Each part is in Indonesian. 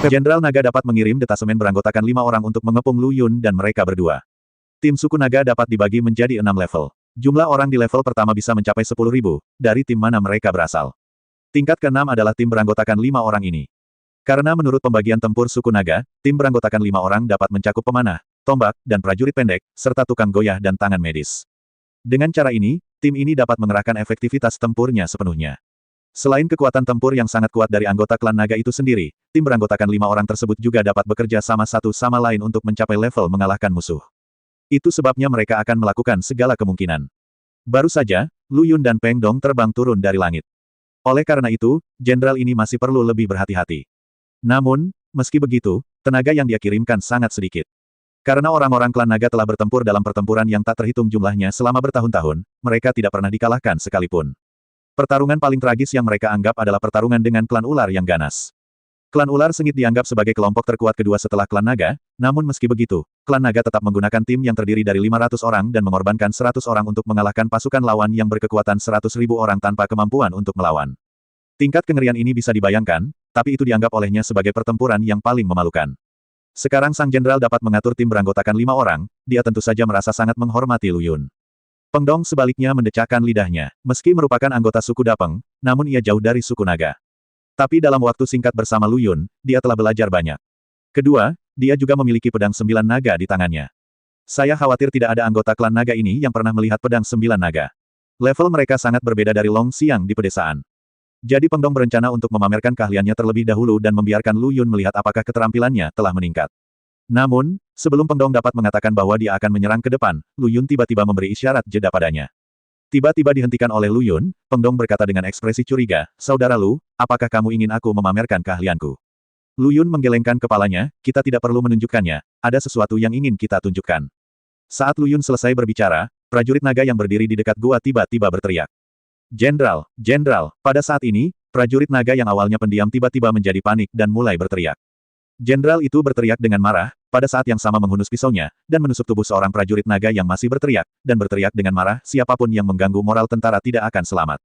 Jenderal Naga dapat mengirim detasemen beranggotakan 5 orang untuk mengepung Lu Yun dan mereka berdua. Tim suku naga dapat dibagi menjadi 6 level. Jumlah orang di level pertama bisa mencapai 10.000, dari tim mana mereka berasal. Tingkat ke-6 adalah tim beranggotakan 5 orang ini. Karena menurut pembagian tempur suku naga, tim beranggotakan 5 orang dapat mencakup pemanah, tombak, dan prajurit pendek, serta tukang goyah dan tangan medis. Dengan cara ini, tim ini dapat mengerahkan efektivitas tempurnya sepenuhnya. Selain kekuatan tempur yang sangat kuat dari anggota klan naga itu sendiri, tim beranggotakan 5 orang tersebut juga dapat bekerja sama satu sama lain untuk mencapai level mengalahkan musuh. Itu sebabnya mereka akan melakukan segala kemungkinan. Baru saja, Lu Yun dan Peng Dong terbang turun dari langit. Oleh karena itu, jenderal ini masih perlu lebih berhati-hati. Namun, meski begitu, tenaga yang dia kirimkan sangat sedikit. Karena orang-orang klan naga telah bertempur dalam pertempuran yang tak terhitung jumlahnya selama bertahun-tahun, mereka tidak pernah dikalahkan sekalipun. Pertarungan paling tragis yang mereka anggap adalah pertarungan dengan klan ular yang ganas. Klan ular sengit dianggap sebagai kelompok terkuat kedua setelah klan naga, namun meski begitu, klan naga tetap menggunakan tim yang terdiri dari 500 orang dan mengorbankan 100 orang untuk mengalahkan pasukan lawan yang berkekuatan 100.000 orang tanpa kemampuan untuk melawan. Tingkat kengerian ini bisa dibayangkan, tapi itu dianggap olehnya sebagai pertempuran yang paling memalukan. Sekarang sang jenderal dapat mengatur tim beranggotakan 5 orang, dia tentu saja merasa sangat menghormati Lu Yun. Peng Dong sebaliknya mendecakkan lidahnya. Meski merupakan anggota suku Dapeng, namun ia jauh dari suku naga. Tapi dalam waktu singkat bersama Lu Yun, dia telah belajar banyak. Kedua, dia juga memiliki pedang 9 naga di tangannya. Saya khawatir tidak ada anggota klan naga ini yang pernah melihat pedang 9 naga. Level mereka sangat berbeda dari Long Xiang di pedesaan. Jadi Peng Dong berencana untuk memamerkan keahliannya terlebih dahulu dan membiarkan Lu Yun melihat apakah keterampilannya telah meningkat. Namun, sebelum Peng Dong dapat mengatakan bahwa dia akan menyerang ke depan, Lu Yun tiba-tiba memberi isyarat jeda padanya. Tiba-tiba dihentikan oleh Lu Yun, Peng Dong berkata dengan ekspresi curiga, "Saudara Lu, apakah kamu ingin aku memamerkan keahlianku?" Lu Yun menggelengkan kepalanya, "Kita tidak perlu menunjukkannya, ada sesuatu yang ingin kita tunjukkan." Saat Lu Yun selesai berbicara, prajurit naga yang berdiri di dekat gua tiba-tiba berteriak. "Jenderal, Jenderal!" Pada saat ini, prajurit naga yang awalnya pendiam tiba-tiba menjadi panik dan mulai berteriak. Jenderal itu berteriak dengan marah, pada saat yang sama menghunus pisaunya, dan menusuk tubuh seorang prajurit naga yang masih berteriak, dan berteriak dengan marah, siapapun yang mengganggu moral tentara tidak akan selamat.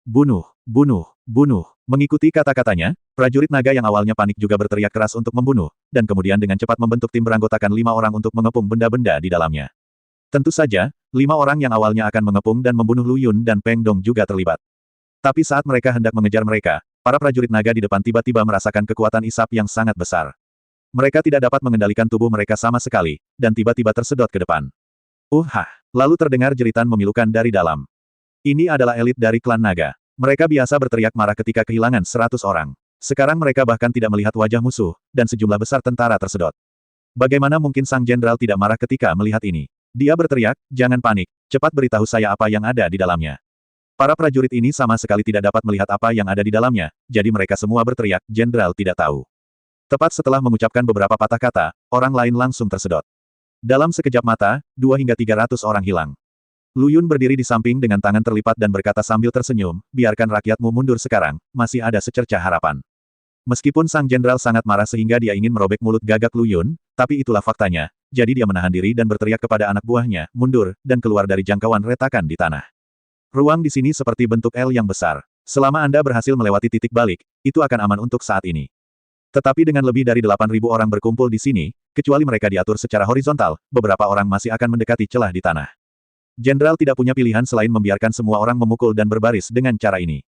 "Bunuh! Bunuh! Bunuh!" Mengikuti kata-katanya, prajurit naga yang awalnya panik juga berteriak keras untuk membunuh, dan kemudian dengan cepat membentuk tim beranggotakan 5 orang untuk mengepung benda-benda di dalamnya. Tentu saja, 5 orang yang awalnya akan mengepung dan membunuh Lu Yun dan Peng Dong juga terlibat. Tapi saat mereka hendak mengejar mereka, para prajurit naga di depan tiba-tiba merasakan kekuatan isap yang sangat besar. Mereka tidak dapat mengendalikan tubuh mereka sama sekali, dan tiba-tiba tersedot ke depan. Lalu terdengar jeritan memilukan dari dalam. Ini adalah elit dari klan naga. Mereka biasa berteriak marah ketika kehilangan 100 orang. Sekarang mereka bahkan tidak melihat wajah musuh, dan sejumlah besar tentara tersedot. Bagaimana mungkin sang jenderal tidak marah ketika melihat ini? Dia berteriak, "Jangan panik, cepat beritahu saya apa yang ada di dalamnya." Para prajurit ini sama sekali tidak dapat melihat apa yang ada di dalamnya, jadi mereka semua berteriak, "Jenderal tidak tahu." Tepat setelah mengucapkan beberapa patah kata, orang lain langsung tersedot. Dalam sekejap mata, 2 hingga 300 orang hilang. Lu Yun berdiri di samping dengan tangan terlipat dan berkata sambil tersenyum, "Biarkan rakyatmu mundur sekarang, masih ada secercah harapan." Meskipun sang jenderal sangat marah sehingga dia ingin merobek mulut gagak Lu Yun, tapi itulah faktanya, jadi dia menahan diri dan berteriak kepada anak buahnya, "Mundur," dan keluar dari jangkauan retakan di tanah. Ruang di sini seperti bentuk L yang besar. Selama Anda berhasil melewati titik balik, itu akan aman untuk saat ini. Tetapi dengan lebih dari 8.000 orang berkumpul di sini, kecuali mereka diatur secara horizontal, beberapa orang masih akan mendekati celah di tanah. Jenderal tidak punya pilihan selain membiarkan semua orang memukul dan berbaris dengan cara ini.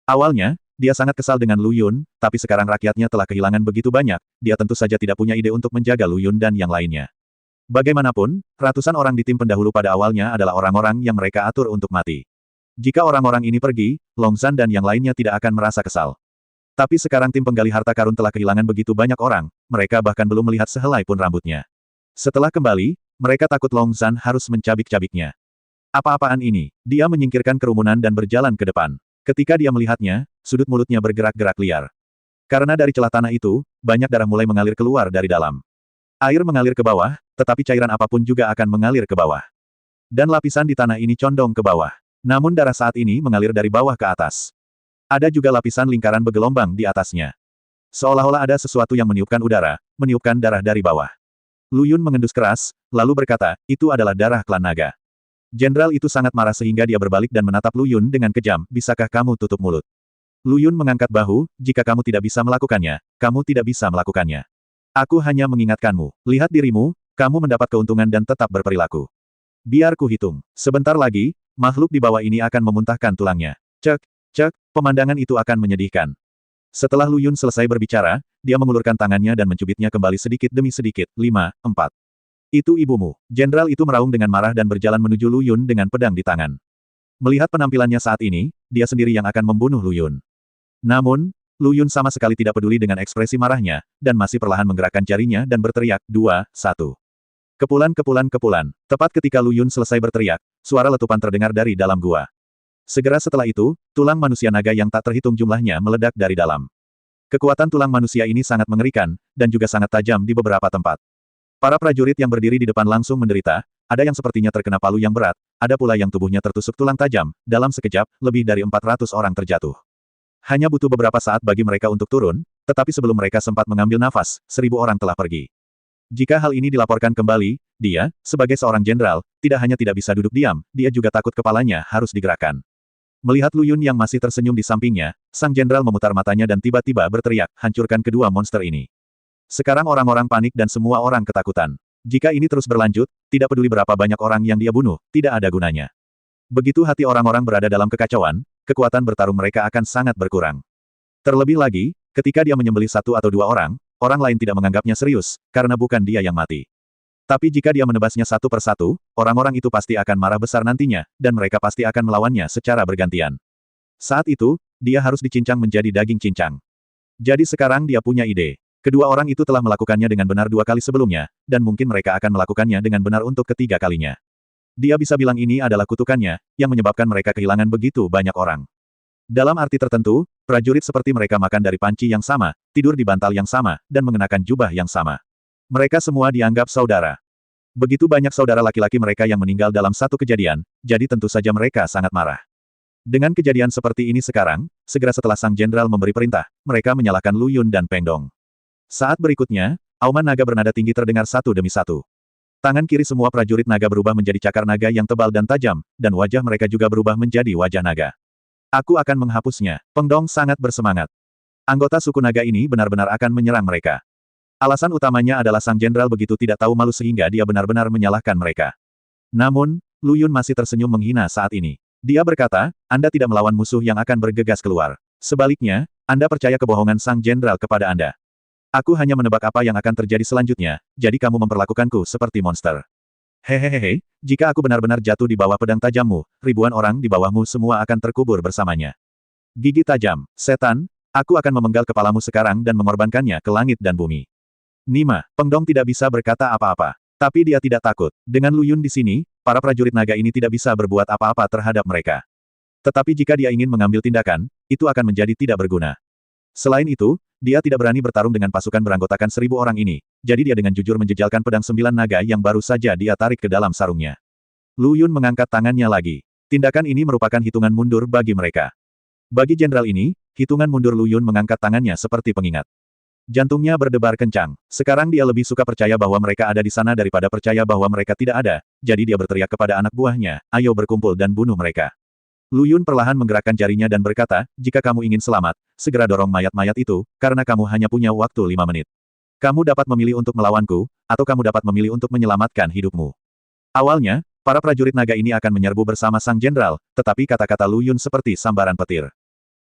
Awalnya, dia sangat kesal dengan Lu Yun, tapi sekarang rakyatnya telah kehilangan begitu banyak, dia tentu saja tidak punya ide untuk menjaga Lu Yun dan yang lainnya. Bagaimanapun, ratusan orang di tim pendahulu pada awalnya adalah orang-orang yang mereka atur untuk mati. Jika orang-orang ini pergi, Long Zhan dan yang lainnya tidak akan merasa kesal. Tapi sekarang tim penggali harta karun telah kehilangan begitu banyak orang, mereka bahkan belum melihat sehelai pun rambutnya. Setelah kembali, mereka takut Long Zhan harus mencabik-cabiknya. Apa-apaan ini? Dia menyingkirkan kerumunan dan berjalan ke depan. Ketika dia melihatnya, sudut mulutnya bergerak-gerak liar. Karena dari celah tanah itu, banyak darah mulai mengalir keluar dari dalam. Air mengalir ke bawah, tetapi cairan apapun juga akan mengalir ke bawah. Dan lapisan di tanah ini condong ke bawah. Namun darah saat ini mengalir dari bawah ke atas. Ada juga lapisan lingkaran bergelombang di atasnya. Seolah-olah ada sesuatu yang meniupkan udara, meniupkan darah dari bawah. Lu Yun mengendus keras, lalu berkata, "Itu adalah darah klan naga." Jenderal itu sangat marah sehingga dia berbalik dan menatap Lu Yun dengan kejam, "Bisakah kamu tutup mulut?" Lu Yun mengangkat bahu, jika kamu tidak bisa melakukannya, kamu tidak bisa melakukannya. Aku hanya mengingatkanmu. Lihat dirimu, kamu mendapat keuntungan dan tetap berperilaku. Biar ku hitung. Sebentar lagi, makhluk di bawah ini akan memuntahkan tulangnya. Cek, cek, pemandangan itu akan menyedihkan. Setelah Lu Yun selesai berbicara, dia mengulurkan tangannya dan mencubitnya kembali sedikit demi sedikit. 5, 4. Itu ibumu. Jenderal itu meraung dengan marah dan berjalan menuju Lu Yun dengan pedang di tangan. Melihat penampilannya saat ini, dia sendiri yang akan membunuh Lu Yun. Namun, Lu Yun sama sekali tidak peduli dengan ekspresi marahnya, dan masih perlahan menggerakkan jarinya dan berteriak, 2, 1. Kepulan, kepulan, kepulan. Tepat ketika Lu Yun selesai berteriak, suara letupan terdengar dari dalam gua. Segera setelah itu, tulang manusia naga yang tak terhitung jumlahnya meledak dari dalam. Kekuatan tulang manusia ini sangat mengerikan, dan juga sangat tajam di beberapa tempat. Para prajurit yang berdiri di depan langsung menderita, ada yang sepertinya terkena palu yang berat, ada pula yang tubuhnya tertusuk tulang tajam, dalam sekejap, lebih dari 400 orang terjatuh. Hanya butuh beberapa saat bagi mereka untuk turun, tetapi sebelum mereka sempat mengambil nafas, 1000 orang telah pergi. Jika hal ini dilaporkan kembali, dia, sebagai seorang jenderal, tidak hanya tidak bisa duduk diam, dia juga takut kepalanya harus digerakkan. Melihat Lu Yun yang masih tersenyum di sampingnya, sang jenderal memutar matanya dan tiba-tiba berteriak, hancurkan kedua monster ini. Sekarang orang-orang panik dan semua orang ketakutan. Jika ini terus berlanjut, tidak peduli berapa banyak orang yang dia bunuh, tidak ada gunanya. Begitu hati orang-orang berada dalam kekacauan, kekuatan bertarung mereka akan sangat berkurang. Terlebih lagi, ketika dia menyembelih satu atau dua orang lain tidak menganggapnya serius, karena bukan dia yang mati. Tapi jika dia menebasnya satu persatu, orang-orang itu pasti akan marah besar nantinya, dan mereka pasti akan melawannya secara bergantian. Saat itu, dia harus dicincang menjadi daging cincang. Jadi sekarang dia punya ide. Kedua orang itu telah melakukannya dengan benar 2 kali sebelumnya, dan mungkin mereka akan melakukannya dengan benar untuk ketiga kalinya. Dia bisa bilang ini adalah kutukannya, yang menyebabkan mereka kehilangan begitu banyak orang. Dalam arti tertentu, prajurit seperti mereka makan dari panci yang sama, tidur di bantal yang sama, dan mengenakan jubah yang sama. Mereka semua dianggap saudara. Begitu banyak saudara laki-laki mereka yang meninggal dalam satu kejadian, jadi tentu saja mereka sangat marah. Dengan kejadian seperti ini sekarang, segera setelah sang jenderal memberi perintah, mereka menyalahkan Lu Yun dan Peng Dong. Saat berikutnya, auman naga bernada tinggi terdengar satu demi satu. Tangan kiri semua prajurit naga berubah menjadi cakar naga yang tebal dan tajam, dan wajah mereka juga berubah menjadi wajah naga. Aku akan menghapusnya. Peng Dong sangat bersemangat. Anggota suku naga ini benar-benar akan menyerang mereka. Alasan utamanya adalah sang jenderal begitu tidak tahu malu sehingga dia benar-benar menyalahkan mereka. Namun, Lu Yun masih tersenyum menghina saat ini. Dia berkata, Anda tidak melawan musuh yang akan bergegas keluar. Sebaliknya, Anda percaya kebohongan sang jenderal kepada Anda. Aku hanya menebak apa yang akan terjadi selanjutnya, jadi kamu memperlakukanku seperti monster. Hehehe, jika aku benar-benar jatuh di bawah pedang tajammu, ribuan orang di bawahmu semua akan terkubur bersamanya. Gigi tajam, setan, aku akan memenggal kepalamu sekarang dan mengorbankannya ke langit dan bumi. Nima, Peng Dong tidak bisa berkata apa-apa. Tapi dia tidak takut. Dengan Lu Yun di sini, para prajurit naga ini tidak bisa berbuat apa-apa terhadap mereka. Tetapi jika dia ingin mengambil tindakan, itu akan menjadi tidak berguna. Selain itu, dia tidak berani bertarung dengan pasukan beranggotakan 1000 orang ini, jadi dia dengan jujur menjejalkan pedang 9 naga yang baru saja dia tarik ke dalam sarungnya. Lu Yun mengangkat tangannya lagi. Tindakan ini merupakan hitungan mundur bagi mereka. Bagi jenderal ini, hitungan mundur Lu Yun mengangkat tangannya seperti pengingat. Jantungnya berdebar kencang. Sekarang dia lebih suka percaya bahwa mereka ada di sana daripada percaya bahwa mereka tidak ada, jadi dia berteriak kepada anak buahnya, ayo berkumpul dan bunuh mereka. Lu Yun perlahan menggerakkan jarinya dan berkata, jika kamu ingin selamat, segera dorong mayat-mayat itu, karena kamu hanya punya waktu 5 menit. Kamu dapat memilih untuk melawanku, atau kamu dapat memilih untuk menyelamatkan hidupmu. Awalnya, para prajurit naga ini akan menyerbu bersama sang jenderal, tetapi kata-kata Lu Yun seperti sambaran petir.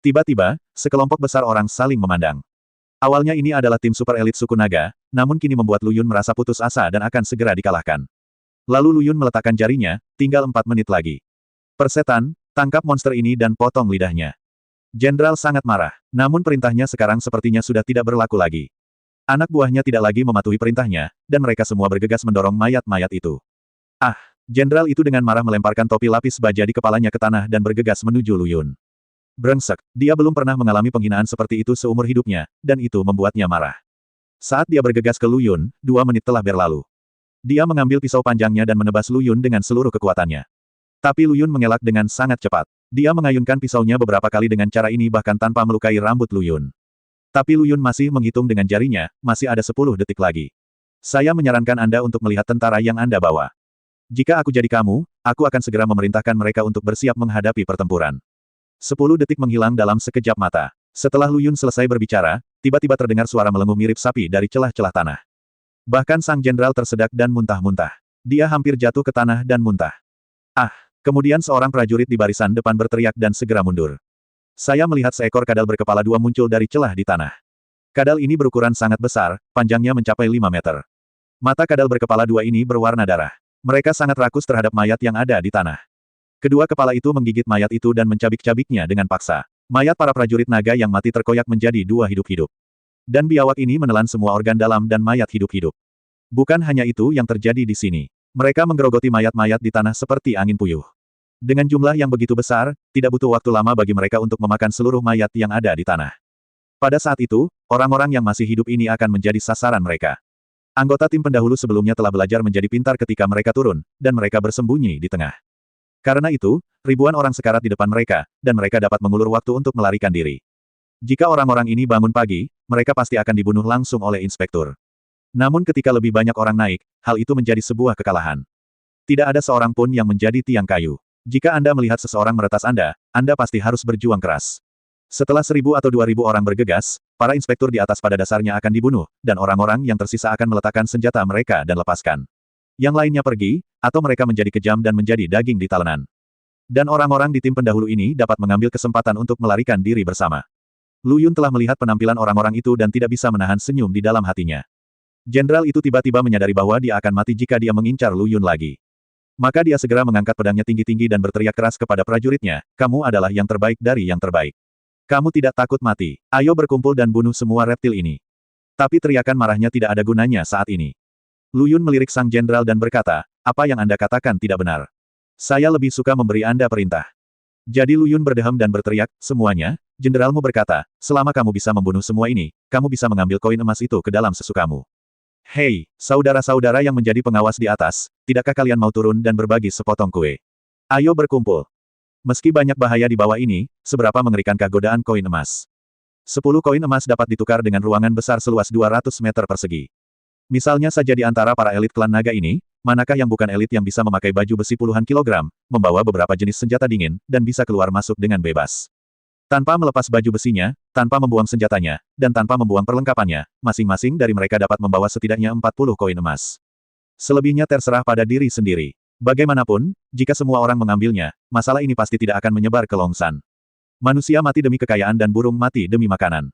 Tiba-tiba, sekelompok besar orang saling memandang. Awalnya ini adalah tim super elit suku naga, namun kini membuat Lu Yun merasa putus asa dan akan segera dikalahkan. Lalu Lu Yun meletakkan jarinya, tinggal 4 menit lagi. Persetan, tangkap monster ini dan potong lidahnya. Jenderal sangat marah, namun perintahnya sekarang sepertinya sudah tidak berlaku lagi. Anak buahnya tidak lagi mematuhi perintahnya, dan mereka semua bergegas mendorong mayat-mayat itu. Ah! Jenderal itu dengan marah melemparkan topi lapis baja di kepalanya ke tanah dan bergegas menuju Lu Yun. Brengsek, dia belum pernah mengalami penghinaan seperti itu seumur hidupnya, dan itu membuatnya marah. Saat dia bergegas ke Lu Yun, 2 menit telah berlalu. Dia mengambil pisau panjangnya dan menebas Lu Yun dengan seluruh kekuatannya. Tapi Lu Yun mengelak dengan sangat cepat. Dia mengayunkan pisaunya beberapa kali dengan cara ini bahkan tanpa melukai rambut Lu Yun. Tapi Lu Yun masih menghitung dengan jarinya, masih ada 10 detik lagi. Saya menyarankan Anda untuk melihat tentara yang Anda bawa. Jika aku jadi kamu, aku akan segera memerintahkan mereka untuk bersiap menghadapi pertempuran. 10 detik menghilang dalam sekejap mata. Setelah Lu Yun selesai berbicara, tiba-tiba terdengar suara melenguh mirip sapi dari celah-celah tanah. Bahkan sang jenderal tersedak dan muntah-muntah. Dia hampir jatuh ke tanah dan muntah. Ah! Kemudian seorang prajurit di barisan depan berteriak dan segera mundur. Saya melihat seekor kadal berkepala dua muncul dari celah di tanah. Kadal ini berukuran sangat besar, panjangnya mencapai 5 meter. Mata kadal berkepala dua ini berwarna darah. Mereka sangat rakus terhadap mayat yang ada di tanah. Kedua kepala itu menggigit mayat itu dan mencabik-cabiknya dengan paksa. Mayat para prajurit naga yang mati terkoyak menjadi dua hidup-hidup. Dan biawak ini menelan semua organ dalam dan mayat hidup-hidup. Bukan hanya itu yang terjadi di sini. Mereka menggerogoti mayat-mayat di tanah seperti angin puyuh. Dengan jumlah yang begitu besar, tidak butuh waktu lama bagi mereka untuk memakan seluruh mayat yang ada di tanah. Pada saat itu, orang-orang yang masih hidup ini akan menjadi sasaran mereka. Anggota tim pendahulu sebelumnya telah belajar menjadi pintar ketika mereka turun, dan mereka bersembunyi di tengah. Karena itu, ribuan orang sekarat di depan mereka, dan mereka dapat mengulur waktu untuk melarikan diri. Jika orang-orang ini bangun pagi, mereka pasti akan dibunuh langsung oleh inspektur. Namun ketika lebih banyak orang naik, hal itu menjadi sebuah kekalahan. Tidak ada seorang pun yang menjadi tiang kayu. Jika Anda melihat seseorang meretas Anda pasti harus berjuang keras. Setelah 1.000 atau 2.000 orang bergegas, para inspektur di atas pada dasarnya akan dibunuh, dan orang-orang yang tersisa akan meletakkan senjata mereka dan lepaskan. Yang lainnya pergi, atau mereka menjadi kejam dan menjadi daging di talenan. Dan orang-orang di tim pendahulu ini dapat mengambil kesempatan untuk melarikan diri bersama. Lu Yun telah melihat penampilan orang-orang itu dan tidak bisa menahan senyum di dalam hatinya. Jenderal itu tiba-tiba menyadari bahwa dia akan mati jika dia mengincar Lu Yun lagi. Maka dia segera mengangkat pedangnya tinggi-tinggi dan berteriak keras kepada prajuritnya, "Kamu adalah yang terbaik dari yang terbaik. Kamu tidak takut mati. Ayo berkumpul dan bunuh semua reptil ini." Tapi teriakan marahnya tidak ada gunanya saat ini. Lu Yun melirik sang jenderal dan berkata, "Apa yang Anda katakan tidak benar. Saya lebih suka memberi Anda perintah." Jadi Lu Yun berdeham dan berteriak, "Semuanya, jenderalmu berkata, selama kamu bisa membunuh semua ini, kamu bisa mengambil koin emas itu ke dalam sesukamu. Hei, saudara-saudara yang menjadi pengawas di atas, tidakkah kalian mau turun dan berbagi sepotong kue? Ayo berkumpul. Meski banyak bahaya di bawah ini, seberapa mengerikankah godaan koin emas? 10 koin emas dapat ditukar dengan ruangan besar seluas 200 meter persegi. Misalnya saja di antara para elit klan naga ini, manakah yang bukan elit yang bisa memakai baju besi puluhan kilogram, membawa beberapa jenis senjata dingin, dan bisa keluar masuk dengan bebas? Tanpa melepas baju besinya, tanpa membuang senjatanya, dan tanpa membuang perlengkapannya, masing-masing dari mereka dapat membawa setidaknya 40 koin emas. Selebihnya terserah pada diri sendiri. Bagaimanapun, jika semua orang mengambilnya, masalah ini pasti tidak akan menyebar ke Long San. Manusia mati demi kekayaan dan burung mati demi makanan.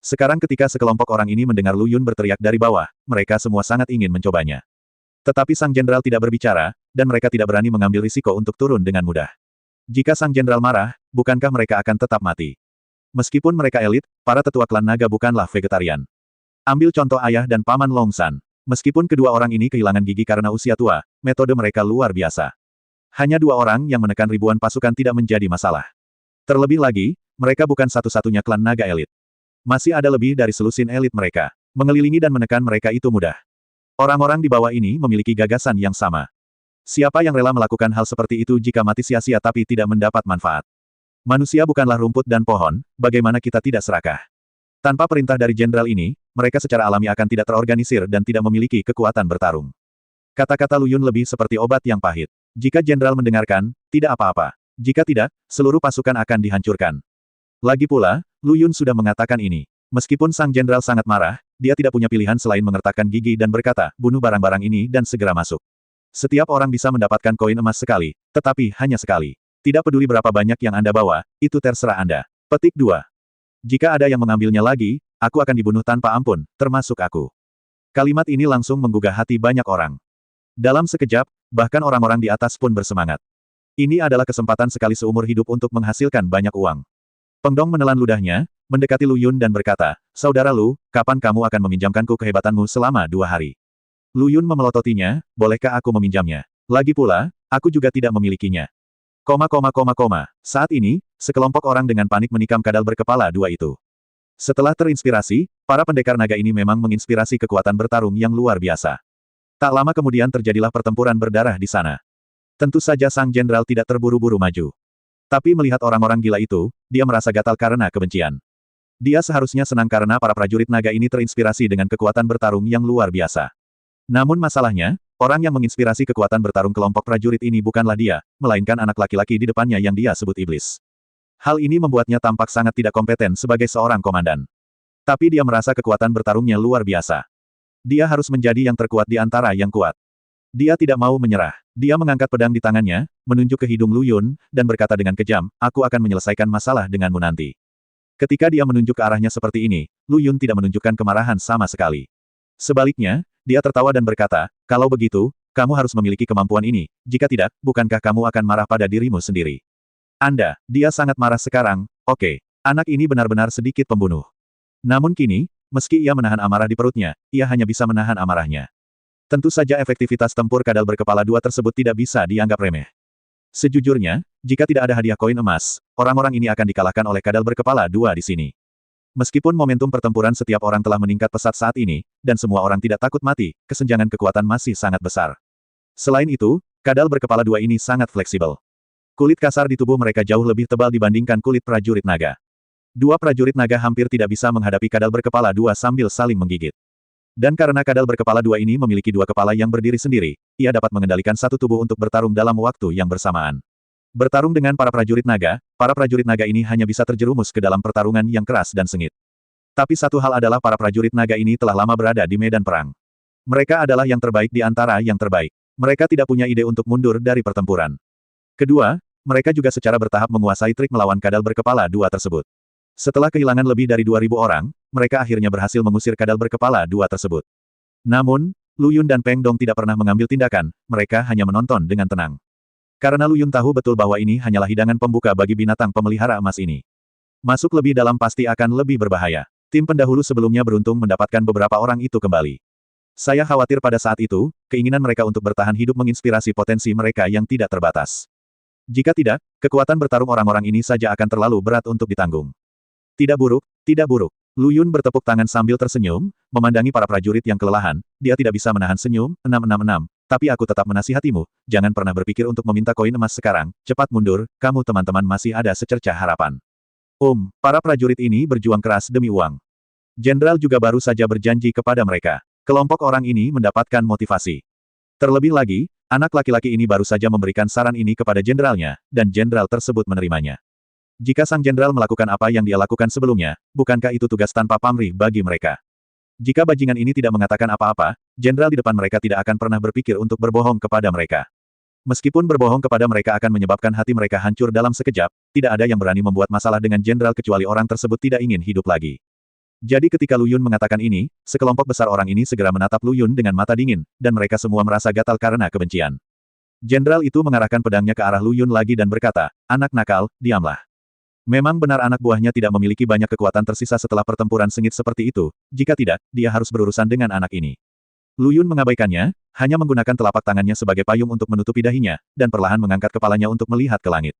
Sekarang ketika sekelompok orang ini mendengar Lu Yun berteriak dari bawah, mereka semua sangat ingin mencobanya. Tetapi sang jenderal tidak berbicara, dan mereka tidak berani mengambil risiko untuk turun dengan mudah. Jika sang jenderal marah, bukankah mereka akan tetap mati? Meskipun mereka elit, para tetua klan naga bukanlah vegetarian. Ambil contoh ayah dan paman Long San. Meskipun kedua orang ini kehilangan gigi karena usia tua, metode mereka luar biasa. Hanya 2 orang yang menekan ribuan pasukan tidak menjadi masalah. Terlebih lagi, mereka bukan satu-satunya klan naga elit. Masih ada lebih dari selusin elit mereka. Mengelilingi dan menekan mereka itu mudah. Orang-orang di bawah ini memiliki gagasan yang sama. Siapa yang rela melakukan hal seperti itu jika mati sia-sia tapi tidak mendapat manfaat? Manusia bukanlah rumput dan pohon, bagaimana kita tidak serakah? Tanpa perintah dari jenderal ini, mereka secara alami akan tidak terorganisir dan tidak memiliki kekuatan bertarung. Kata-kata Lu Yun lebih seperti obat yang pahit. Jika jenderal mendengarkan, tidak apa-apa. Jika tidak, seluruh pasukan akan dihancurkan. Lagi pula, Lu Yun sudah mengatakan ini. Meskipun sang jenderal sangat marah, dia tidak punya pilihan selain mengertakkan gigi dan berkata, "Bunuh barang-barang ini dan segera masuk." Setiap orang bisa mendapatkan koin emas sekali, tetapi hanya sekali. Tidak peduli berapa banyak yang Anda bawa, itu terserah Anda. Petik 2. Jika ada yang mengambilnya lagi, aku akan dibunuh tanpa ampun, termasuk aku. Kalimat ini langsung menggugah hati banyak orang. Dalam sekejap, bahkan orang-orang di atas pun bersemangat. Ini adalah kesempatan sekali seumur hidup untuk menghasilkan banyak uang. Peng Dong menelan ludahnya, mendekati Lu Yun dan berkata, "Saudara Lu, kapan kamu akan meminjamkanku kehebatanmu selama 2 hari?" Lu Yun memelototinya, "Bolehkah aku meminjamnya? Lagi pula, aku juga tidak memilikinya." Saat ini, sekelompok orang dengan panik menikam kadal berkepala 2 itu. Setelah terinspirasi, para pendekar naga ini memang menginspirasi kekuatan bertarung yang luar biasa. Tak lama kemudian terjadilah pertempuran berdarah di sana. Tentu saja sang jenderal tidak terburu-buru maju. Tapi melihat orang-orang gila itu, dia merasa gatal karena kebencian. Dia seharusnya senang karena para prajurit naga ini terinspirasi dengan kekuatan bertarung yang luar biasa. Namun masalahnya, orang yang menginspirasi kekuatan bertarung kelompok prajurit ini bukanlah dia, melainkan anak laki-laki di depannya yang dia sebut iblis. Hal ini membuatnya tampak sangat tidak kompeten sebagai seorang komandan. Tapi dia merasa kekuatan bertarungnya luar biasa. Dia harus menjadi yang terkuat di antara yang kuat. Dia tidak mau menyerah. Dia mengangkat pedang di tangannya, menunjuk ke hidung Lu Yun, dan berkata dengan kejam, aku akan menyelesaikan masalah denganmu nanti. Ketika dia menunjuk ke arahnya seperti ini, Lu Yun tidak menunjukkan kemarahan sama sekali. Sebaliknya, dia tertawa dan berkata, kalau begitu, kamu harus memiliki kemampuan ini, jika tidak, bukankah kamu akan marah pada dirimu sendiri? Dia sangat marah sekarang, oke. Anak ini benar-benar sedikit pembunuh. Namun kini, meski ia menahan amarah di perutnya, ia hanya bisa menahan amarahnya. Tentu saja efektivitas tempur kadal berkepala dua tersebut tidak bisa dianggap remeh. Sejujurnya, jika tidak ada hadiah koin emas, orang-orang ini akan dikalahkan oleh kadal berkepala dua di sini. Meskipun momentum pertempuran setiap orang telah meningkat pesat saat ini, dan semua orang tidak takut mati, kesenjangan kekuatan masih sangat besar. Selain itu, kadal berkepala dua ini sangat fleksibel. Kulit kasar di tubuh mereka jauh lebih tebal dibandingkan kulit prajurit naga. Dua prajurit naga hampir tidak bisa menghadapi kadal berkepala dua sambil saling menggigit. Dan karena kadal berkepala dua ini memiliki dua kepala yang berdiri sendiri, ia dapat mengendalikan satu tubuh untuk bertarung dalam waktu yang bersamaan. Bertarung dengan para prajurit naga ini hanya bisa terjerumus ke dalam pertarungan yang keras dan sengit. Tapi satu hal adalah para prajurit naga ini telah lama berada di medan perang. Mereka adalah yang terbaik di antara yang terbaik. Mereka tidak punya ide untuk mundur dari pertempuran. Kedua, mereka juga secara bertahap menguasai trik melawan kadal berkepala dua tersebut. Setelah kehilangan lebih dari 2.000 orang, mereka akhirnya berhasil mengusir kadal berkepala dua tersebut. Namun, Lu Yun dan Peng Dong tidak pernah mengambil tindakan, mereka hanya menonton dengan tenang. Karena Lu Yun tahu betul bahwa ini hanyalah hidangan pembuka bagi binatang pemelihara emas ini. Masuk lebih dalam pasti akan lebih berbahaya. Tim pendahulu sebelumnya beruntung mendapatkan beberapa orang itu kembali. Saya khawatir pada saat itu, keinginan mereka untuk bertahan hidup menginspirasi potensi mereka yang tidak terbatas. Jika tidak, kekuatan bertarung orang-orang ini saja akan terlalu berat untuk ditanggung. Tidak buruk, tidak buruk. Lu Yun bertepuk tangan sambil tersenyum, memandangi para prajurit yang kelelahan, dia tidak bisa menahan senyum, 666. Tapi aku tetap menasihatimu, jangan pernah berpikir untuk meminta koin emas sekarang, cepat mundur, kamu teman-teman masih ada secercah harapan. Para prajurit ini berjuang keras demi uang. Jenderal juga baru saja berjanji kepada mereka. Kelompok orang ini mendapatkan motivasi. Terlebih lagi, anak laki-laki ini baru saja memberikan saran ini kepada jenderalnya, dan jenderal tersebut menerimanya. Jika sang jenderal melakukan apa yang dia lakukan sebelumnya, bukankah itu tugas tanpa pamrih bagi mereka? Jika bajingan ini tidak mengatakan apa-apa, jenderal di depan mereka tidak akan pernah berpikir untuk berbohong kepada mereka. Meskipun berbohong kepada mereka akan menyebabkan hati mereka hancur dalam sekejap, tidak ada yang berani membuat masalah dengan jenderal kecuali orang tersebut tidak ingin hidup lagi. Jadi ketika Lu Yun mengatakan ini, sekelompok besar orang ini segera menatap Lu Yun dengan mata dingin, dan mereka semua merasa gatal karena kebencian. Jenderal itu mengarahkan pedangnya ke arah Lu Yun lagi dan berkata, anak nakal, diamlah. Memang benar anak buahnya tidak memiliki banyak kekuatan tersisa setelah pertempuran sengit seperti itu, jika tidak, dia harus berurusan dengan anak ini. Lu Yun mengabaikannya, hanya menggunakan telapak tangannya sebagai payung untuk menutupi dahinya, dan perlahan mengangkat kepalanya untuk melihat ke langit.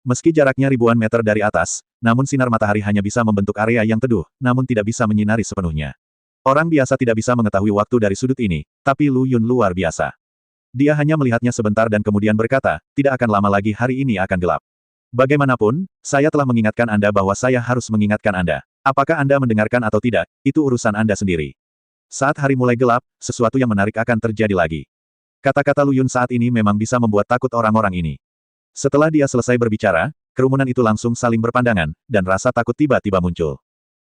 Meski jaraknya ribuan meter dari atas, namun sinar matahari hanya bisa membentuk area yang teduh, namun tidak bisa menyinari sepenuhnya. Orang biasa tidak bisa mengetahui waktu dari sudut ini, tapi Lu Yun luar biasa. Dia hanya melihatnya sebentar dan kemudian berkata, tidak akan lama lagi hari ini akan gelap. Bagaimanapun, saya telah mengingatkan Anda bahwa saya harus mengingatkan Anda. Apakah Anda mendengarkan atau tidak, itu urusan Anda sendiri. Saat hari mulai gelap, sesuatu yang menarik akan terjadi lagi. Kata-kata Lu Yun saat ini memang bisa membuat takut orang-orang ini. Setelah dia selesai berbicara, kerumunan itu langsung saling berpandangan, dan rasa takut tiba-tiba muncul.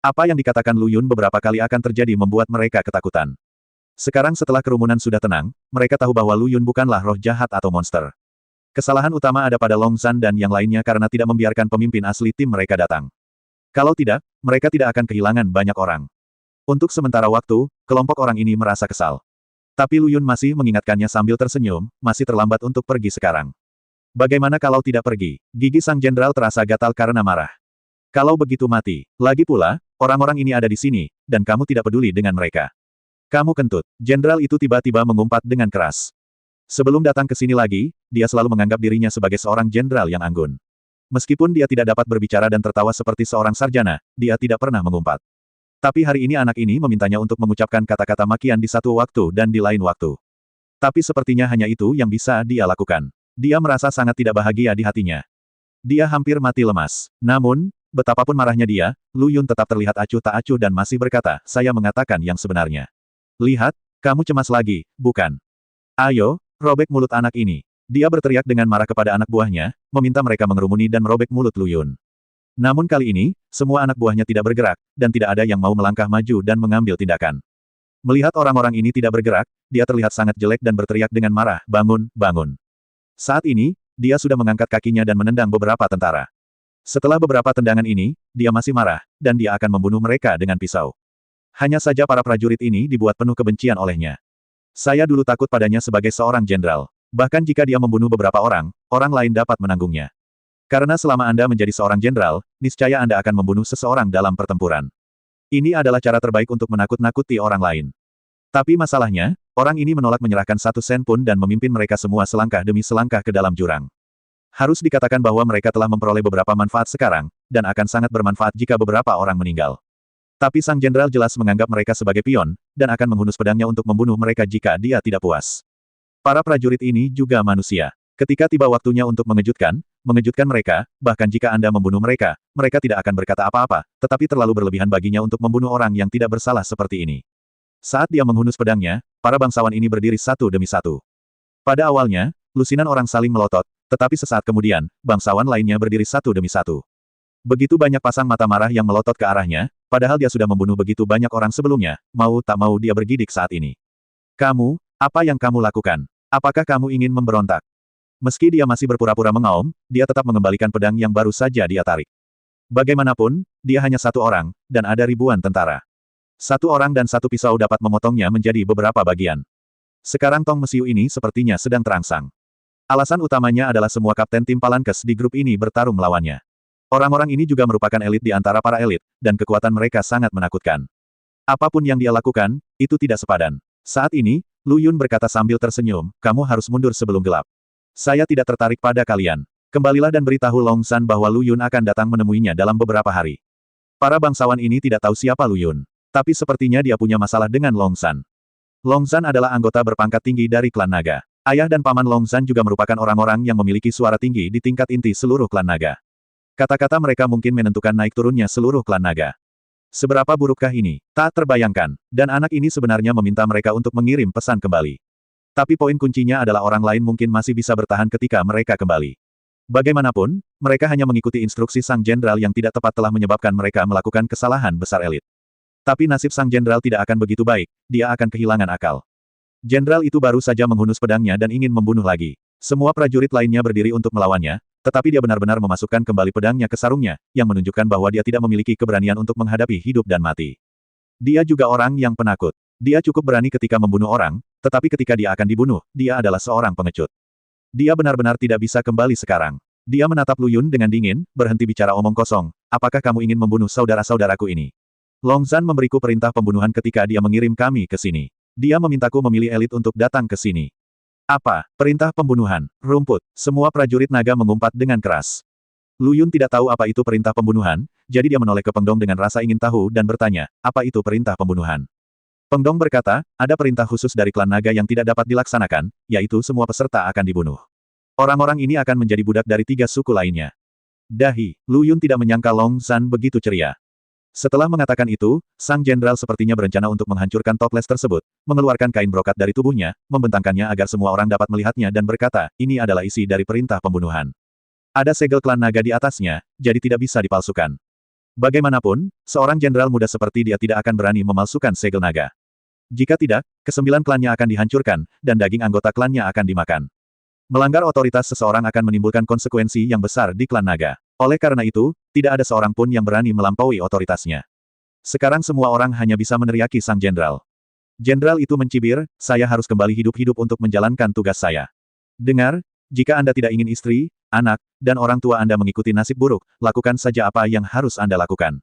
Apa yang dikatakan Lu Yun beberapa kali akan terjadi membuat mereka ketakutan. Sekarang setelah kerumunan sudah tenang, mereka tahu bahwa Lu Yun bukanlah roh jahat atau monster. Kesalahan utama ada pada Long Zhan dan yang lainnya karena tidak membiarkan pemimpin asli tim mereka datang. Kalau tidak, mereka tidak akan kehilangan banyak orang. Untuk sementara waktu, kelompok orang ini merasa kesal. Tapi Lu Yun masih mengingatkannya sambil tersenyum, masih terlambat untuk pergi sekarang. Bagaimana kalau tidak pergi? Gigi sang jenderal terasa gatal karena marah. Kalau begitu mati. Lagi pula, orang-orang ini ada di sini, dan kamu tidak peduli dengan mereka. Kamu kentut. Jenderal itu tiba-tiba mengumpat dengan keras. Sebelum datang ke sini lagi, dia selalu menganggap dirinya sebagai seorang jenderal yang anggun. Meskipun dia tidak dapat berbicara dan tertawa seperti seorang sarjana, dia tidak pernah mengumpat. Tapi hari ini anak ini memintanya untuk mengucapkan kata-kata makian di satu waktu dan di lain waktu. Tapi sepertinya hanya itu yang bisa dia lakukan. Dia merasa sangat tidak bahagia di hatinya. Dia hampir mati lemas. Namun, betapapun marahnya dia, Lu Yun tetap terlihat acuh tak acuh dan masih berkata, saya mengatakan yang sebenarnya. Lihat, kamu cemas lagi, bukan? Ayo, robek mulut anak ini. Dia berteriak dengan marah kepada anak buahnya, meminta mereka mengerumuni dan merobek mulut Lu Yun. Namun kali ini, semua anak buahnya tidak bergerak, dan tidak ada yang mau melangkah maju dan mengambil tindakan. Melihat orang-orang ini tidak bergerak, dia terlihat sangat jelek dan berteriak dengan marah, bangun, bangun. Saat ini, dia sudah mengangkat kakinya dan menendang beberapa tentara. Setelah beberapa tendangan ini, dia masih marah, dan dia akan membunuh mereka dengan pisau. Hanya saja para prajurit ini dibuat penuh kebencian olehnya. Saya dulu takut padanya sebagai seorang jenderal. Bahkan jika dia membunuh beberapa orang, orang lain dapat menanggungnya. Karena selama Anda menjadi seorang jenderal, niscaya Anda akan membunuh seseorang dalam pertempuran. Ini adalah cara terbaik untuk menakut-nakuti orang lain. Tapi masalahnya, orang ini menolak menyerahkan 1 sen pun dan memimpin mereka semua selangkah demi selangkah ke dalam jurang. Harus dikatakan bahwa mereka telah memperoleh beberapa manfaat sekarang, dan akan sangat bermanfaat jika beberapa orang meninggal. Tapi sang jenderal jelas menganggap mereka sebagai pion, dan akan menghunus pedangnya untuk membunuh mereka jika dia tidak puas. Para prajurit ini juga manusia. Ketika tiba waktunya untuk mengejutkan mereka, bahkan jika Anda membunuh mereka, mereka tidak akan berkata apa-apa, tetapi terlalu berlebihan baginya untuk membunuh orang yang tidak bersalah seperti ini. Saat dia menghunus pedangnya, para bangsawan ini berdiri satu demi satu. Pada awalnya, lusinan orang saling melotot, tetapi sesaat kemudian, bangsawan lainnya berdiri satu demi satu. Begitu banyak pasang mata marah yang melotot ke arahnya, padahal dia sudah membunuh begitu banyak orang sebelumnya, mau tak mau dia bergidik saat ini. Kamu, apa yang kamu lakukan? Apakah kamu ingin memberontak? Meski dia masih berpura-pura mengaum, dia tetap mengembalikan pedang yang baru saja dia tarik. Bagaimanapun, dia hanya satu orang, dan ada ribuan tentara. 1 orang dan 1 pisau dapat memotongnya menjadi beberapa bagian. Sekarang Tong Mesiu ini sepertinya sedang terangsang. Alasan utamanya adalah semua kapten tim Palankes di grup ini bertarung melawannya. Orang-orang ini juga merupakan elit di antara para elit, dan kekuatan mereka sangat menakutkan. Apapun yang dia lakukan, itu tidak sepadan. Saat ini, Lu Yun berkata sambil tersenyum, kamu harus mundur sebelum gelap. Saya tidak tertarik pada kalian. Kembalilah dan beritahu Long San bahwa Lu Yun akan datang menemuinya dalam beberapa hari. Para bangsawan ini tidak tahu siapa Lu Yun. Tapi sepertinya dia punya masalah dengan Long San. Long San adalah anggota berpangkat tinggi dari klan naga. Ayah dan paman Long San juga merupakan orang-orang yang memiliki suara tinggi di tingkat inti seluruh klan naga. Kata-kata mereka mungkin menentukan naik turunnya seluruh klan naga. Seberapa burukkah ini? Tak terbayangkan. Dan anak ini sebenarnya meminta mereka untuk mengirim pesan kembali. Tapi poin kuncinya adalah orang lain mungkin masih bisa bertahan ketika mereka kembali. Bagaimanapun, mereka hanya mengikuti instruksi sang jenderal yang tidak tepat telah menyebabkan mereka melakukan kesalahan besar elit. Tapi nasib sang jenderal tidak akan begitu baik, dia akan kehilangan akal. Jenderal itu baru saja menghunus pedangnya dan ingin membunuh lagi. Semua prajurit lainnya berdiri untuk melawannya, tetapi dia benar-benar memasukkan kembali pedangnya ke sarungnya, yang menunjukkan bahwa dia tidak memiliki keberanian untuk menghadapi hidup dan mati. Dia juga orang yang penakut. Dia cukup berani ketika membunuh orang, tetapi ketika dia akan dibunuh, dia adalah seorang pengecut. Dia benar-benar tidak bisa kembali sekarang. Dia menatap Lu Yun dengan dingin, berhenti bicara omong kosong, apakah kamu ingin membunuh saudara-saudaraku ini? Long Zhan memberiku perintah pembunuhan ketika dia mengirim kami ke sini. Dia memintaku memilih elit untuk datang ke sini. Apa? Perintah pembunuhan. Rumput. Semua prajurit naga mengumpat dengan keras. Lu Yun tidak tahu apa itu perintah pembunuhan, jadi dia menoleh ke Peng Dong dengan rasa ingin tahu dan bertanya, apa itu perintah pembunuhan? Peng Dong berkata, ada perintah khusus dari klan naga yang tidak dapat dilaksanakan, yaitu semua peserta akan dibunuh. Orang-orang ini akan menjadi budak dari 3 suku lainnya. Dahi. Lu Yun tidak menyangka Long Zhan begitu ceria. Setelah mengatakan itu, sang jenderal sepertinya berencana untuk menghancurkan toples tersebut, mengeluarkan kain brokat dari tubuhnya, membentangkannya agar semua orang dapat melihatnya dan berkata, ini adalah isi dari perintah pembunuhan. Ada segel klan naga di atasnya, jadi tidak bisa dipalsukan. Bagaimanapun, seorang jenderal muda seperti dia tidak akan berani memalsukan segel naga. Jika tidak, ke-9 klannya akan dihancurkan, dan daging anggota klannya akan dimakan. Melanggar otoritas seseorang akan menimbulkan konsekuensi yang besar di klan naga. Oleh karena itu, tidak ada seorang pun yang berani melampaui otoritasnya. Sekarang semua orang hanya bisa meneriaki sang jenderal. Jenderal itu mencibir, saya harus kembali hidup-hidup untuk menjalankan tugas saya. Dengar, jika Anda tidak ingin istri, anak, dan orang tua Anda mengikuti nasib buruk, lakukan saja apa yang harus Anda lakukan.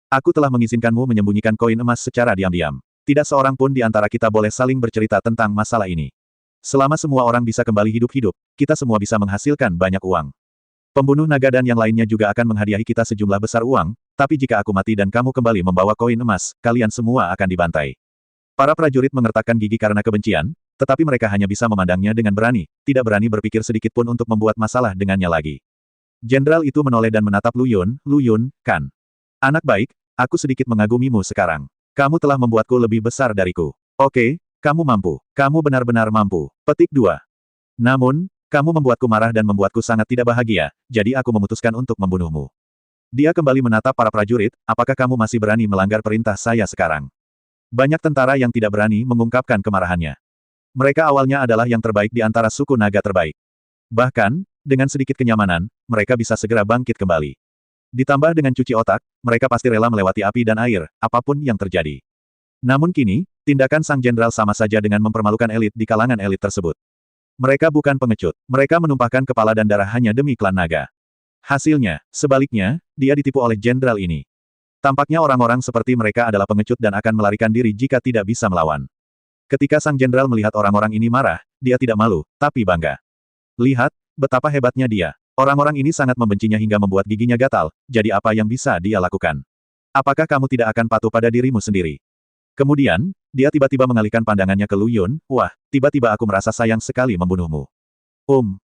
Aku telah mengizinkanmu menyembunyikan koin emas secara diam-diam. Tidak seorang pun di antara kita boleh saling bercerita tentang masalah ini. Selama semua orang bisa kembali hidup-hidup, kita semua bisa menghasilkan banyak uang. Pembunuh naga dan yang lainnya juga akan menghadiahi kita sejumlah besar uang, tapi jika aku mati dan kamu kembali membawa koin emas, kalian semua akan dibantai. Para prajurit mengertakkan gigi karena kebencian, tetapi mereka hanya bisa memandangnya dengan berani, tidak berani berpikir sedikit pun untuk membuat masalah dengannya lagi. Jenderal itu menoleh dan menatap Lu Yun, kan? Anak baik, aku sedikit mengagumimu sekarang. Kamu telah membuatku lebih besar dariku. Oke, kamu mampu. Kamu benar-benar mampu. Petik 2. Namun, kamu membuatku marah dan membuatku sangat tidak bahagia, jadi aku memutuskan untuk membunuhmu. Dia kembali menatap para prajurit, apakah kamu masih berani melanggar perintah saya sekarang? Banyak tentara yang tidak berani mengungkapkan kemarahannya. Mereka awalnya adalah yang terbaik di antara suku naga terbaik. Bahkan, dengan sedikit kenyamanan, mereka bisa segera bangkit kembali. Ditambah dengan cuci otak, mereka pasti rela melewati api dan air, apapun yang terjadi. Namun kini, tindakan sang jenderal sama saja dengan mempermalukan elit di kalangan elit tersebut. Mereka bukan pengecut, mereka menumpahkan kepala dan darah hanya demi klan naga. Hasilnya, sebaliknya, dia ditipu oleh jenderal ini. Tampaknya orang-orang seperti mereka adalah pengecut dan akan melarikan diri jika tidak bisa melawan. Ketika sang jenderal melihat orang-orang ini marah, dia tidak malu, tapi bangga. Lihat, betapa hebatnya dia. Orang-orang ini sangat membencinya hingga membuat giginya gatal, jadi apa yang bisa dia lakukan? Apakah kamu tidak akan patuh pada dirimu sendiri? Kemudian, dia tiba-tiba mengalihkan pandangannya ke Lu Yun, wah, tiba-tiba aku merasa sayang sekali membunuhmu.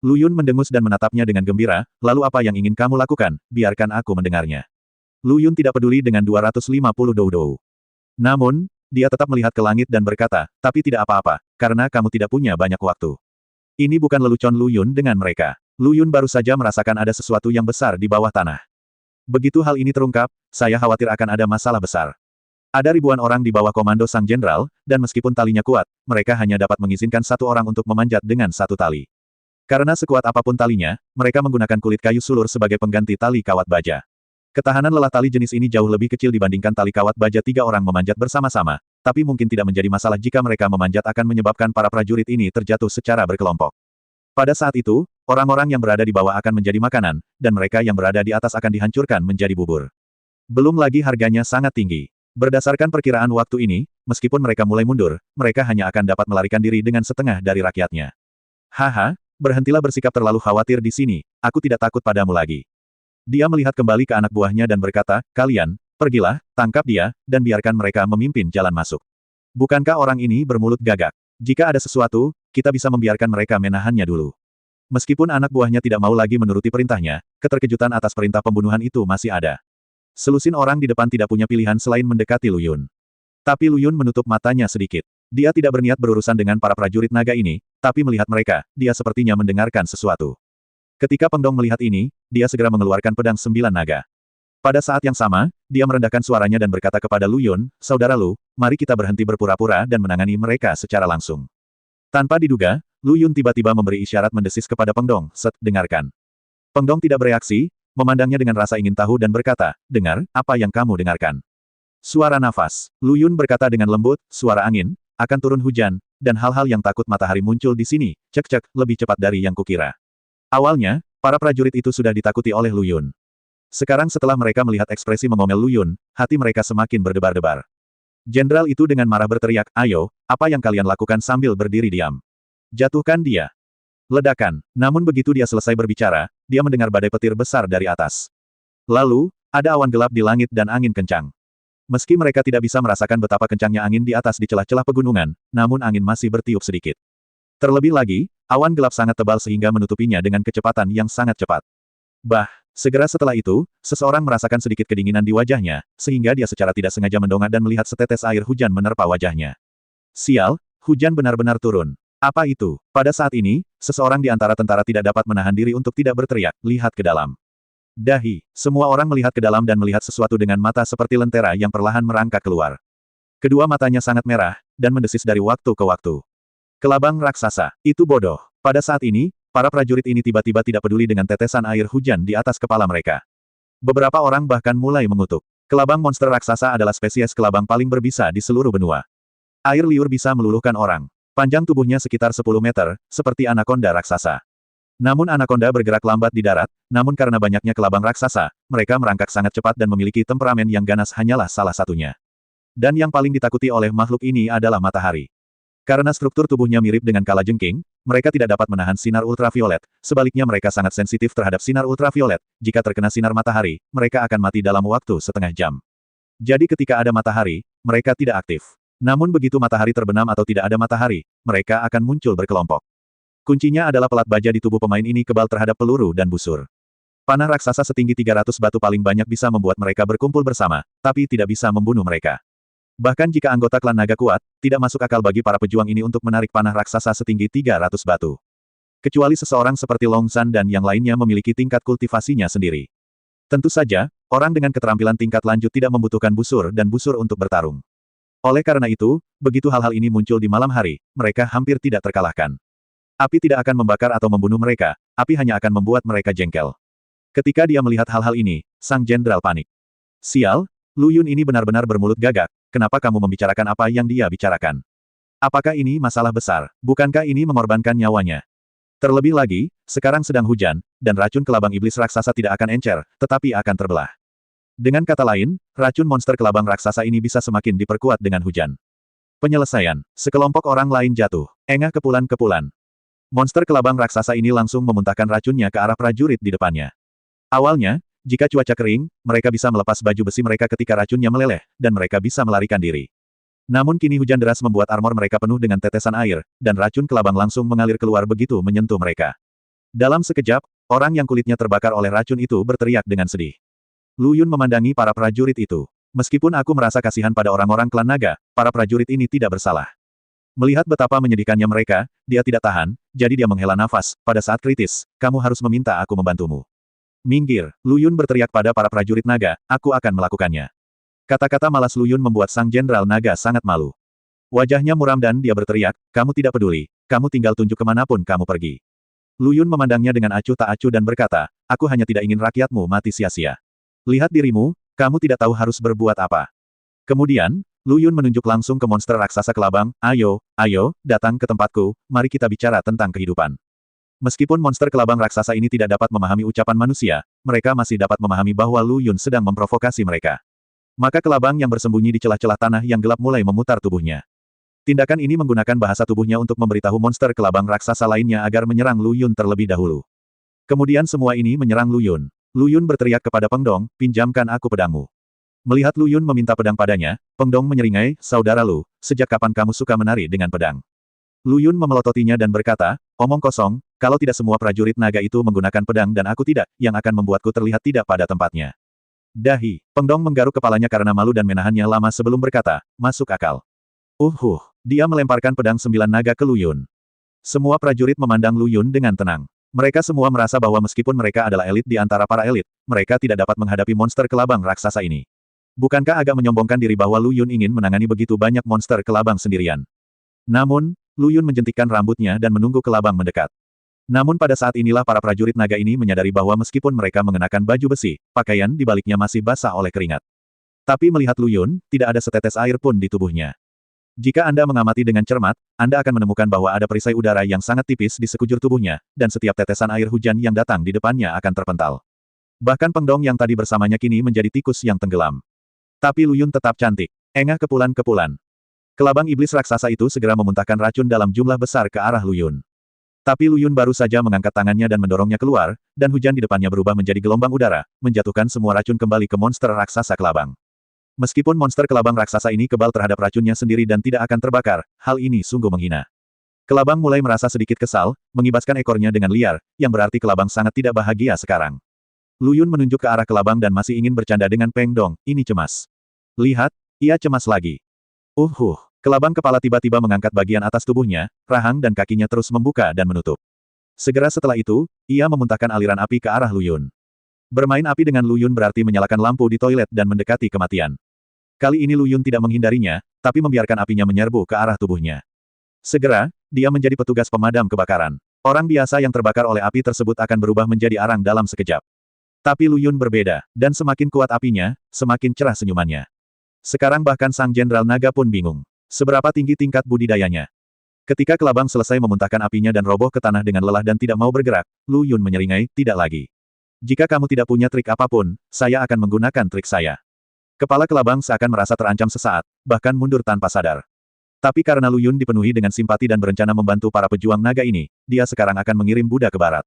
Lu Yun mendengus dan menatapnya dengan gembira, lalu apa yang ingin kamu lakukan, biarkan aku mendengarnya. Lu Yun tidak peduli dengan 250 dou-dou. Namun, dia tetap melihat ke langit dan berkata, tapi tidak apa-apa, karena kamu tidak punya banyak waktu. Ini bukan lelucon Lu Yun dengan mereka. Lu Yun baru saja merasakan ada sesuatu yang besar di bawah tanah. Begitu hal ini terungkap, saya khawatir akan ada masalah besar. Ada ribuan orang di bawah komando sang jenderal, dan meskipun talinya kuat, mereka hanya dapat mengizinkan satu orang untuk memanjat dengan satu tali. Karena sekuat apapun talinya, mereka menggunakan kulit kayu sulur sebagai pengganti tali kawat baja. Ketahanan lelah tali jenis ini jauh lebih kecil dibandingkan tali kawat baja 3 orang memanjat bersama-sama, tapi mungkin tidak menjadi masalah jika mereka memanjat akan menyebabkan para prajurit ini terjatuh secara berkelompok. Pada saat itu, orang-orang yang berada di bawah akan menjadi makanan, dan mereka yang berada di atas akan dihancurkan menjadi bubur. Belum lagi harganya sangat tinggi. Berdasarkan perkiraan waktu ini, meskipun mereka mulai mundur, mereka hanya akan dapat melarikan diri dengan setengah dari rakyatnya. Haha, berhentilah bersikap terlalu khawatir di sini, aku tidak takut padamu lagi. Dia melihat kembali ke anak buahnya dan berkata, kalian, pergilah, tangkap dia, dan biarkan mereka memimpin jalan masuk. Bukankah orang ini bermulut gagak? Jika ada sesuatu, kita bisa membiarkan mereka menahannya dulu. Meskipun anak buahnya tidak mau lagi menuruti perintahnya, keterkejutan atas perintah pembunuhan itu masih ada. Selusin orang di depan tidak punya pilihan selain mendekati Lu Yun. Tapi Lu Yun menutup matanya sedikit. Dia tidak berniat berurusan dengan para prajurit naga ini, tapi melihat mereka, dia sepertinya mendengarkan sesuatu. Ketika Peng Dong melihat ini, dia segera mengeluarkan pedang 9 naga. Pada saat yang sama, dia merendahkan suaranya dan berkata kepada Lu Yun, saudara Lu, mari kita berhenti berpura-pura dan menangani mereka secara langsung. Tanpa diduga, Lu Yun tiba-tiba memberi isyarat mendesis kepada Peng Dong, dengarkan. Peng Dong tidak bereaksi, memandangnya dengan rasa ingin tahu dan berkata, dengar, apa yang kamu dengarkan? Suara nafas. Lu Yun berkata dengan lembut, suara angin, akan turun hujan, dan hal-hal yang takut matahari muncul di sini, cek-cek, lebih cepat dari yang kukira. Awalnya, para prajurit itu sudah ditakuti oleh Lu Yun. Sekarang setelah mereka melihat ekspresi mengomel Lu Yun, hati mereka semakin berdebar-debar. Jenderal itu dengan marah berteriak, ayo, apa yang kalian lakukan sambil berdiri diam? Jatuhkan dia. Ledakan. Namun begitu dia selesai berbicara, dia mendengar badai petir besar dari atas. Lalu, ada awan gelap di langit dan angin kencang. Meski mereka tidak bisa merasakan betapa kencangnya angin di atas di celah-celah pegunungan, namun angin masih bertiup sedikit. Terlebih lagi, awan gelap sangat tebal sehingga menutupinya dengan kecepatan yang sangat cepat. Segera setelah itu, seseorang merasakan sedikit kedinginan di wajahnya, sehingga dia secara tidak sengaja mendongak dan melihat setetes air hujan menerpa wajahnya. Sial, hujan benar-benar turun. Apa itu? Pada saat ini, seseorang di antara tentara tidak dapat menahan diri untuk tidak berteriak, lihat ke dalam. Dahi. Semua orang melihat ke dalam dan melihat sesuatu dengan mata seperti lentera yang perlahan merangkak keluar. Kedua matanya sangat merah, dan mendesis dari waktu ke waktu. Kelabang raksasa. Itu bodoh. Pada saat ini, para prajurit ini tiba-tiba tidak peduli dengan tetesan air hujan di atas kepala mereka. Beberapa orang bahkan mulai mengutuk. Kelabang monster raksasa adalah spesies kelabang paling berbisa di seluruh benua. Air liur bisa meluluhkan orang. Panjang tubuhnya sekitar 10 meter, seperti anakonda raksasa. Namun anakonda bergerak lambat di darat, namun karena banyaknya kelabang raksasa, mereka merangkak sangat cepat dan memiliki temperamen yang ganas hanyalah salah satunya. Dan yang paling ditakuti oleh makhluk ini adalah matahari. Karena struktur tubuhnya mirip dengan kalajengking, mereka tidak dapat menahan sinar ultraviolet, sebaliknya mereka sangat sensitif terhadap sinar ultraviolet, jika terkena sinar matahari, mereka akan mati dalam waktu setengah jam. Jadi ketika ada matahari, mereka tidak aktif. Namun begitu matahari terbenam atau tidak ada matahari, mereka akan muncul berkelompok. Kuncinya adalah pelat baja di tubuh pemain ini kebal terhadap peluru dan busur. Panah raksasa setinggi 300 batu paling banyak bisa membuat mereka berkumpul bersama, tapi tidak bisa membunuh mereka. Bahkan jika anggota klan naga kuat, tidak masuk akal bagi para pejuang ini untuk menarik panah raksasa setinggi 300 batu. Kecuali seseorang seperti Long San dan yang lainnya memiliki tingkat kultivasinya sendiri. Tentu saja, orang dengan keterampilan tingkat lanjut tidak membutuhkan busur dan busur untuk bertarung. Oleh karena itu, begitu hal-hal ini muncul di malam hari, mereka hampir tidak terkalahkan. Api tidak akan membakar atau membunuh mereka, api hanya akan membuat mereka jengkel. Ketika dia melihat hal-hal ini, sang jenderal panik. Sial, Lu Yun ini benar-benar bermulut gagak, kenapa kamu membicarakan apa yang dia bicarakan? Apakah ini masalah besar? Bukankah ini mengorbankan nyawanya? Terlebih lagi, sekarang sedang hujan, dan racun kelabang iblis raksasa tidak akan encer, tetapi akan terbelah. Dengan kata lain, racun monster kelabang raksasa ini bisa semakin diperkuat dengan hujan. Penyelesaian. Sekelompok orang lain jatuh. Engah kepulan-kepulan. Monster kelabang raksasa ini langsung memuntahkan racunnya ke arah prajurit di depannya. Awalnya, jika cuaca kering, mereka bisa melepas baju besi mereka ketika racunnya meleleh, dan mereka bisa melarikan diri. Namun kini hujan deras membuat armor mereka penuh dengan tetesan air, dan racun kelabang langsung mengalir keluar begitu menyentuh mereka. Dalam sekejap, orang yang kulitnya terbakar oleh racun itu berteriak dengan sedih. Lu Yun memandangi para prajurit itu. Meskipun aku merasa kasihan pada orang-orang klan naga, para prajurit ini tidak bersalah. Melihat betapa menyedihkannya mereka, dia tidak tahan, jadi dia menghela nafas. Pada saat kritis, kamu harus meminta aku membantumu. Minggir, Lu Yun berteriak pada para prajurit naga, aku akan melakukannya. Kata-kata malas Lu Yun membuat sang jenderal naga sangat malu. Wajahnya muram dan dia berteriak, kamu tidak peduli, kamu tinggal tunjuk kemanapun kamu pergi. Lu Yun memandangnya dengan acuh tak acuh dan berkata, aku hanya tidak ingin rakyatmu mati sia-sia. Lihat dirimu, kamu tidak tahu harus berbuat apa. Kemudian, Lu Yun menunjuk langsung ke monster raksasa kelabang, ayo, datang ke tempatku, mari kita bicara tentang kehidupan. Meskipun monster kelabang raksasa ini tidak dapat memahami ucapan manusia, mereka masih dapat memahami bahwa Lu Yun sedang memprovokasi mereka. Maka kelabang yang bersembunyi di celah-celah tanah yang gelap mulai memutar tubuhnya. Tindakan ini menggunakan bahasa tubuhnya untuk memberitahu monster kelabang raksasa lainnya agar menyerang Lu Yun terlebih dahulu. Kemudian semua ini menyerang Lu Yun. Lu Yun berteriak kepada Peng Dong, pinjamkan aku pedangmu. Melihat Lu Yun meminta pedang padanya, Peng Dong menyeringai, saudara Lu, sejak kapan kamu suka menari dengan pedang? Lu Yun memelototinya dan berkata, omong kosong, kalau tidak semua prajurit naga itu menggunakan pedang dan aku tidak, yang akan membuatku terlihat tidak pada tempatnya. Dahi. Peng Dong menggaruk kepalanya karena malu dan menahannya lama sebelum berkata, masuk akal. Dia melemparkan pedang 9 naga ke Lu Yun. Semua prajurit memandang Lu Yun dengan tenang. Mereka semua merasa bahwa meskipun mereka adalah elit di antara para elit, mereka tidak dapat menghadapi monster kelabang raksasa ini. Bukankah agak menyombongkan diri bahwa Lu Yun ingin menangani begitu banyak monster kelabang sendirian? Namun, Lu Yun menjentikkan rambutnya dan menunggu kelabang mendekat. Namun pada saat inilah para prajurit naga ini menyadari bahwa meskipun mereka mengenakan baju besi, pakaian di baliknya masih basah oleh keringat. Tapi melihat Lu Yun, tidak ada setetes air pun di tubuhnya. Jika Anda mengamati dengan cermat, Anda akan menemukan bahwa ada perisai udara yang sangat tipis di sekujur tubuhnya, dan setiap tetesan air hujan yang datang di depannya akan terpental. Bahkan Peng Dong yang tadi bersamanya kini menjadi tikus yang tenggelam. Tapi Lu Yun tetap cantik. Engah kepulan-kepulan. Kelabang iblis raksasa itu segera memuntahkan racun dalam jumlah besar ke arah Lu Yun. Tapi Lu Yun baru saja mengangkat tangannya dan mendorongnya keluar, dan hujan di depannya berubah menjadi gelombang udara, menjatuhkan semua racun kembali ke monster raksasa kelabang. Meskipun monster kelabang raksasa ini kebal terhadap racunnya sendiri dan tidak akan terbakar, hal ini sungguh menghina. Kelabang mulai merasa sedikit kesal, mengibaskan ekornya dengan liar, yang berarti kelabang sangat tidak bahagia sekarang. Lu Yun menunjuk ke arah kelabang dan masih ingin bercanda dengan Peng Dong, ini cemas. Lihat, ia cemas lagi. Kelabang kepala tiba-tiba mengangkat bagian atas tubuhnya, rahang dan kakinya terus membuka dan menutup. Segera setelah itu, ia memuntahkan aliran api ke arah Lu Yun. Bermain api dengan Lu Yun berarti menyalakan lampu di toilet dan mendekati kematian. Kali ini Lu Yun tidak menghindarinya, tapi membiarkan apinya menyerbu ke arah tubuhnya. Segera, dia menjadi petugas pemadam kebakaran. Orang biasa yang terbakar oleh api tersebut akan berubah menjadi arang dalam sekejap. Tapi Lu Yun berbeda, dan semakin kuat apinya, semakin cerah senyumannya. Sekarang bahkan sang jenderal naga pun bingung. Seberapa tinggi tingkat budidayanya? Ketika kelabang selesai memuntahkan apinya dan roboh ke tanah dengan lelah dan tidak mau bergerak, Lu Yun menyeringai, tidak lagi. Jika kamu tidak punya trik apapun, saya akan menggunakan trik saya. Kepala kelabang seakan merasa terancam sesaat, bahkan mundur tanpa sadar. Tapi karena Lu Yun dipenuhi dengan simpati dan berencana membantu para pejuang naga ini, dia sekarang akan mengirim Buddha ke barat.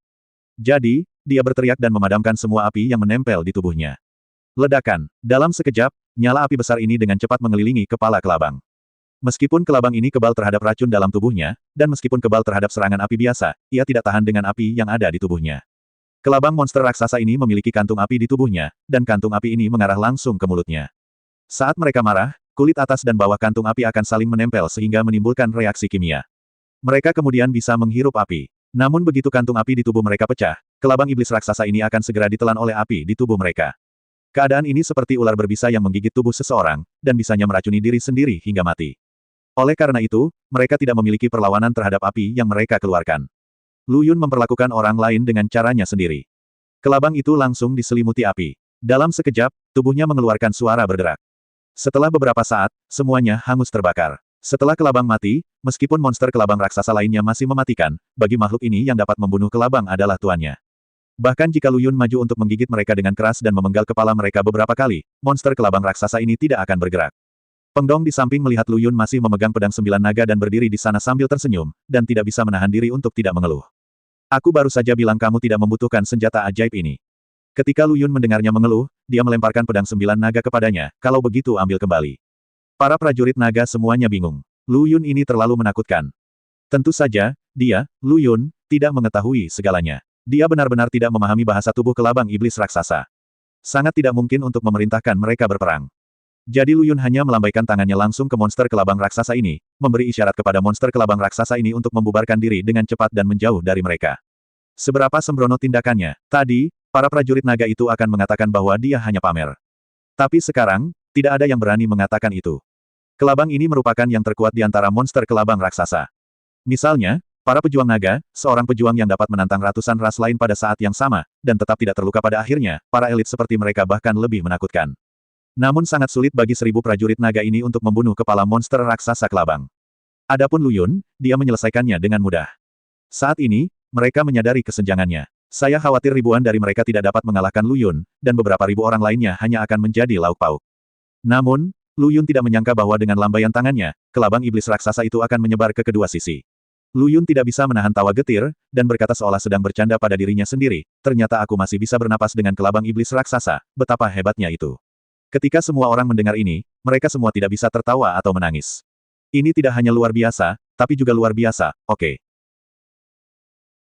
Jadi, dia berteriak dan memadamkan semua api yang menempel di tubuhnya. Ledakan. Dalam sekejap, nyala api besar ini dengan cepat mengelilingi kepala kelabang. Meskipun kelabang ini kebal terhadap racun dalam tubuhnya, dan meskipun kebal terhadap serangan api biasa, ia tidak tahan dengan api yang ada di tubuhnya. Kelabang monster raksasa ini memiliki kantung api di tubuhnya, dan kantung api ini mengarah langsung ke mulutnya. Saat mereka marah, kulit atas dan bawah kantung api akan saling menempel sehingga menimbulkan reaksi kimia. Mereka kemudian bisa menghirup api. Namun begitu kantung api di tubuh mereka pecah, kelabang iblis raksasa ini akan segera ditelan oleh api di tubuh mereka. Keadaan ini seperti ular berbisa yang menggigit tubuh seseorang, dan bisanya meracuni diri sendiri hingga mati. Oleh karena itu, mereka tidak memiliki perlawanan terhadap api yang mereka keluarkan. Lu Yun memperlakukan orang lain dengan caranya sendiri. Kelabang itu langsung diselimuti api. Dalam sekejap, tubuhnya mengeluarkan suara berderak. Setelah beberapa saat, semuanya hangus terbakar. Setelah kelabang mati, meskipun monster kelabang raksasa lainnya masih mematikan, bagi makhluk ini yang dapat membunuh kelabang adalah tuannya. Bahkan jika Lu Yun maju untuk menggigit mereka dengan keras dan memenggal kepala mereka beberapa kali, monster kelabang raksasa ini tidak akan bergerak. Peng Dong di samping melihat Lu Yun masih memegang pedang 9 naga dan berdiri di sana sambil tersenyum, dan tidak bisa menahan diri untuk tidak mengeluh. Aku baru saja bilang kamu tidak membutuhkan senjata ajaib ini. Ketika Lu Yun mendengarnya mengeluh, dia melemparkan pedang 9 naga kepadanya, kalau begitu ambil kembali. Para prajurit naga semuanya bingung. Lu Yun ini terlalu menakutkan. Tentu saja, dia, Lu Yun, tidak mengetahui segalanya. Dia benar-benar tidak memahami bahasa tubuh kelabang iblis raksasa. Sangat tidak mungkin untuk memerintahkan mereka berperang. Jadi Lu Yun hanya melambaikan tangannya langsung ke monster kelabang raksasa ini, memberi isyarat kepada monster kelabang raksasa ini untuk membubarkan diri dengan cepat dan menjauh dari mereka. Seberapa sembrono tindakannya, tadi, para prajurit naga itu akan mengatakan bahwa dia hanya pamer. Tapi sekarang, tidak ada yang berani mengatakan itu. Kelabang ini merupakan yang terkuat di antara monster kelabang raksasa. Misalnya, para pejuang naga, seorang pejuang yang dapat menantang ratusan ras lain pada saat yang sama, dan tetap tidak terluka pada akhirnya, para elit seperti mereka bahkan lebih menakutkan. Namun sangat sulit bagi 1000 prajurit naga ini untuk membunuh kepala monster raksasa kelabang. Adapun Lu Yun, dia menyelesaikannya dengan mudah. Saat ini, mereka menyadari kesenjangannya. Saya khawatir ribuan dari mereka tidak dapat mengalahkan Lu Yun, dan beberapa ribu orang lainnya hanya akan menjadi lauk pauk. Namun, Lu Yun tidak menyangka bahwa dengan lambaian tangannya, kelabang iblis raksasa itu akan menyebar ke kedua sisi. Lu Yun tidak bisa menahan tawa getir, dan berkata seolah sedang bercanda pada dirinya sendiri, ternyata aku masih bisa bernapas dengan kelabang iblis raksasa, betapa hebatnya itu. Ketika semua orang mendengar ini, mereka semua tidak bisa tertawa atau menangis. Ini tidak hanya luar biasa, tapi juga luar biasa, oke.